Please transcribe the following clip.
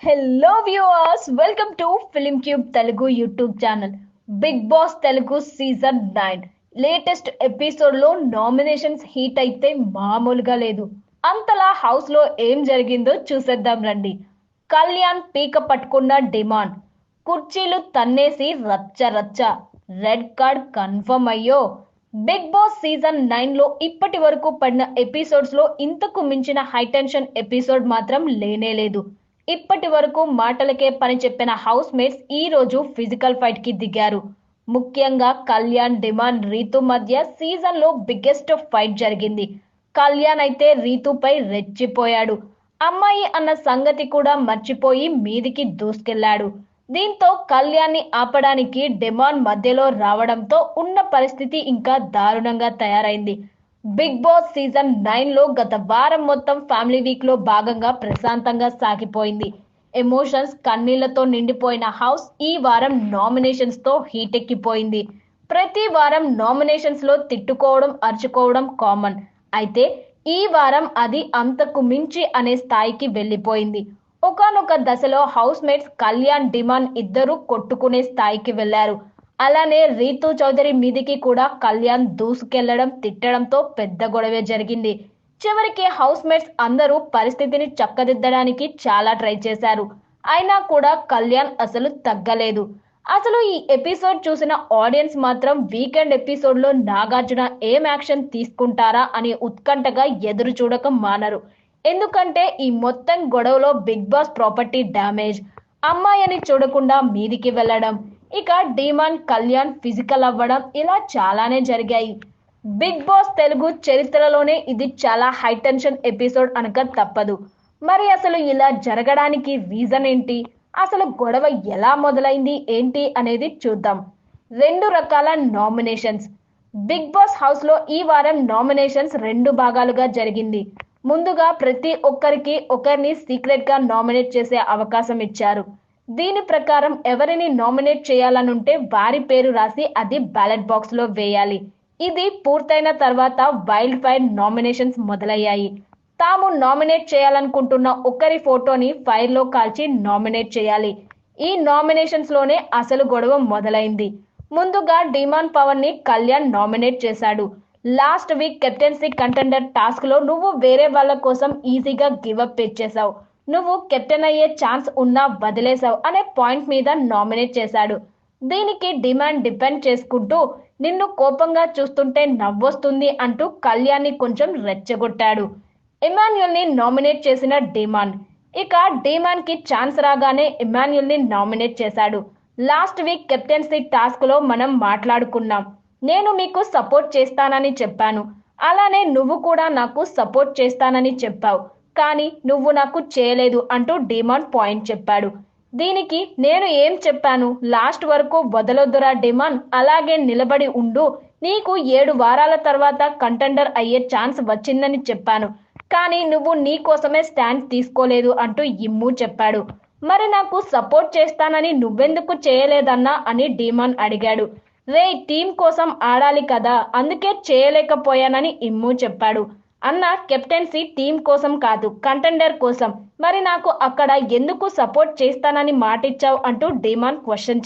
Hello viewers, welcome to Film Cube Telugu YouTube channel. Bigg Boss Telugu season 9 latest episode లో nominations heat అయితే మామూలుగా లేదు. అంతలా హౌస్ లో ఏం జరిగిందో చూసేద్దాం రండి. కళ్యాణ్ పీక పట్టుకున్న డిమాండ్, కుర్చీలు తన్నేసి రచ్చ రచ్చ, రెడ్ కార్డ్ కన్ఫర్మ్ అయ్యో. బిగ్ బాస్ సీజన్ 9 లో ఇప్పటి వరకు పడిన ఎపిసోడ్స్ లో ఇంతకు మించిన హైటెన్షన్ ఎపిసోడ్ మాత్రం లేనే లేదు. ఇప్పటి వరకు మాటలకే పని చెప్పిన హౌస్ మేట్స్ ఈ రోజు ఫిజికల్ ఫైట్ కి దిగారు. ముఖ్యంగా కళ్యాణ్, డిమాండ్, రీతు మధ్య సీజన్ లో బిగ్గెస్ట్ ఫైట్ జరిగింది. కళ్యాణ్ అయితే రీతుపై రెచ్చిపోయాడు. అమ్మాయి అన్న సంగతి కూడా మర్చిపోయి మీదికి దూసుకెళ్లాడు. దీంతో కళ్యాణ్ని ఆపడానికి డిమాండ్ మధ్యలో రావడంతో ఉన్న పరిస్థితి ఇంకా దారుణంగా తయారైంది. బిగ్ బాస్ సీజన్ 9 లో గత వారం మొత్తం ఫ్యామిలీ వీక్ లో భాగంగా ప్రశాంతంగా సాగిపోయింది. ఎమోషన్స్ కన్నీళ్లతో నిండిపోయిన హౌస్ ఈ వారం నామినేషన్స్ తో హీటెక్కిపోయింది. ప్రతి వారం నామినేషన్స్ లో తిట్టుకోవడం, అరుచుకోవడం కామన్. అయితే ఈ వారం అది అంతకు మించి అనే స్థాయికి వెళ్లిపోయింది. ఒకానొక దశలో హౌస్ మేట్స్ కళ్యాణ్, డిమాండ్ ఇద్దరు కొట్టుకునే స్థాయికి వెళ్లారు. అలానే రీతు చౌదరి మీదికి కూడా కళ్యాణ్ దూసుకెళ్లడం, తిట్టడంతో పెద్ద గొడవే జరిగింది. చివరికి హౌస్ మేట్స్ అందరూ పరిస్థితిని చక్కదిద్దడానికి చాలా ట్రై చేశారు. అయినా కూడా కళ్యాణ్ అసలు తగ్గలేదు. అసలు ఈ ఎపిసోడ్ చూసిన ఆడియన్స్ మాత్రం వీకెండ్ ఎపిసోడ్ లో నాగార్జున ఏం యాక్షన్ తీసుకుంటారా అని ఉత్కంఠగా ఎదురు చూడక మానరు. ఎందుకంటే ఈ మొత్తం గొడవలో బిగ్ బాస్ ప్రాపర్టీ డ్యామేజ్, అమ్మాయిని చూడకుండా మీదికి వెళ్లడం, ఇక డిమాండ్, కళ్యాణ్ ఫిజికల్ అవ్వడం, ఇలా చాలానే జరిగాయి. బిగ్ బాస్ తెలుగు చరిత్రలోనే ఇది చాలా హై టెన్షన్ ఎపిసోడ్ అనక తప్పదు. మరి అసలు ఇలా జరగడానికి రీజన్ ఏంటి? అసలు గొడవ ఎలా మొదలైంది ఏంటి అనేది చూద్దాం. 2 రకాల నామినేషన్స్. బిగ్ బాస్ హౌస్ లో ఈ వారం నామినేషన్స్ 2 భాగాలుగా జరిగింది. ముందుగా ప్రతి ఒక్కరికి ఒకరిని సీక్రెట్ గా నామినేట్ చేసే అవకాశం ఇచ్చారు. దీని ప్రకారం ఎవరిని నామినేట్ చేయాలనుంటే వారి పేరు రాసి అది బ్యాలెట్ బాక్స్ లో వేయాలి. ఇది పూర్తయిన తర్వాత వైల్డ్ ఫైర్ నామినేషన్స్ మొదలయ్యాయి. తాము నామినేట్ చేయాలనుకుంటున్న ఒకరి ఫోటోని ఫైర్ లో కాల్చి నామినేట్ చేయాలి. ఈ నామినేషన్స్ లోనే అసలు గొడవ మొదలైంది. ముందుగా డిమాండ్ పవన్ ని కళ్యాణ్ నామినేట్ చేశాడు. Last week captaincy contender task లో నువ్వు వేరే వాళ్ళ కోసం ఈజీగా గివప్ ఇచ్చేసావు, నువ్వు కెప్టెన్ అయ్యే ఛాన్స్ ఉన్నా వదిలేసావు అనే పాయింట్ మీద నామినేట్ చేశాడు. దీనికి డిమాండ్ డిపెండ్ చేసుకుంటూ నిన్ను కోపంగా చూస్తుంటే నవ్వొస్తుంది అంటూ కళ్యాణ్ని కొంచెం రెచ్చగొట్టాడు. ఇమాన్యుల్ ని నామినేట్ చేసిన డిమాండ్, ఇక డిమాండ్ కి ఛాన్స్ రాగానే ఇమాన్యుల్ ని నామినేట్ చేశాడు. లాస్ట్ వీక్ కెప్టెన్సీ టాస్క్ లో మనం మాట్లాడుకున్నాం, నేను మీకు సపోర్ట్ చేస్తానని చెప్పాను, అలానే నువ్వు కూడా నాకు సపోర్ట్ చేస్తానని చెప్పావు, కానీ నువ్వు నాకు చేయలేదు అంటూ డిమాండ్ పాయింట్ చెప్పాడు. దీనికి నేను ఏం చెప్పాను, లాస్ట్ వరకు వదలొద్దురా డిమాండ్, అలాగే నిలబడి ఉండు, నీకు 7 వారాల తర్వాత కంటెండర్ అయ్యే ఛాన్స్ వచ్చిందని చెప్పాను, కానీ నువ్వు నీ కోసమే స్టాండ్ తీసుకోలేదు అంటూ ఇమ్ము చెప్పాడు. మరి నాకు సపోర్ట్ చేస్తానని నువ్వెందుకు చేయలేదన్నా అని డిమాండ్ అడిగాడు. రే, టీం కోసం ఆడాలి కదా, అందుకే చేయలేకపోయానని ఇమ్ము చెప్పాడు. అన్న, కెప్టెన్సీ టీం కోసం కాదు, కంటెండర్ కోసం, మరి నాకు అక్కడ ఎందుకు సపోర్ట్ చేస్తానని మాటిచ్చావు అంటూ డిమాండ్ క్వశ్చన్ చేశాడు.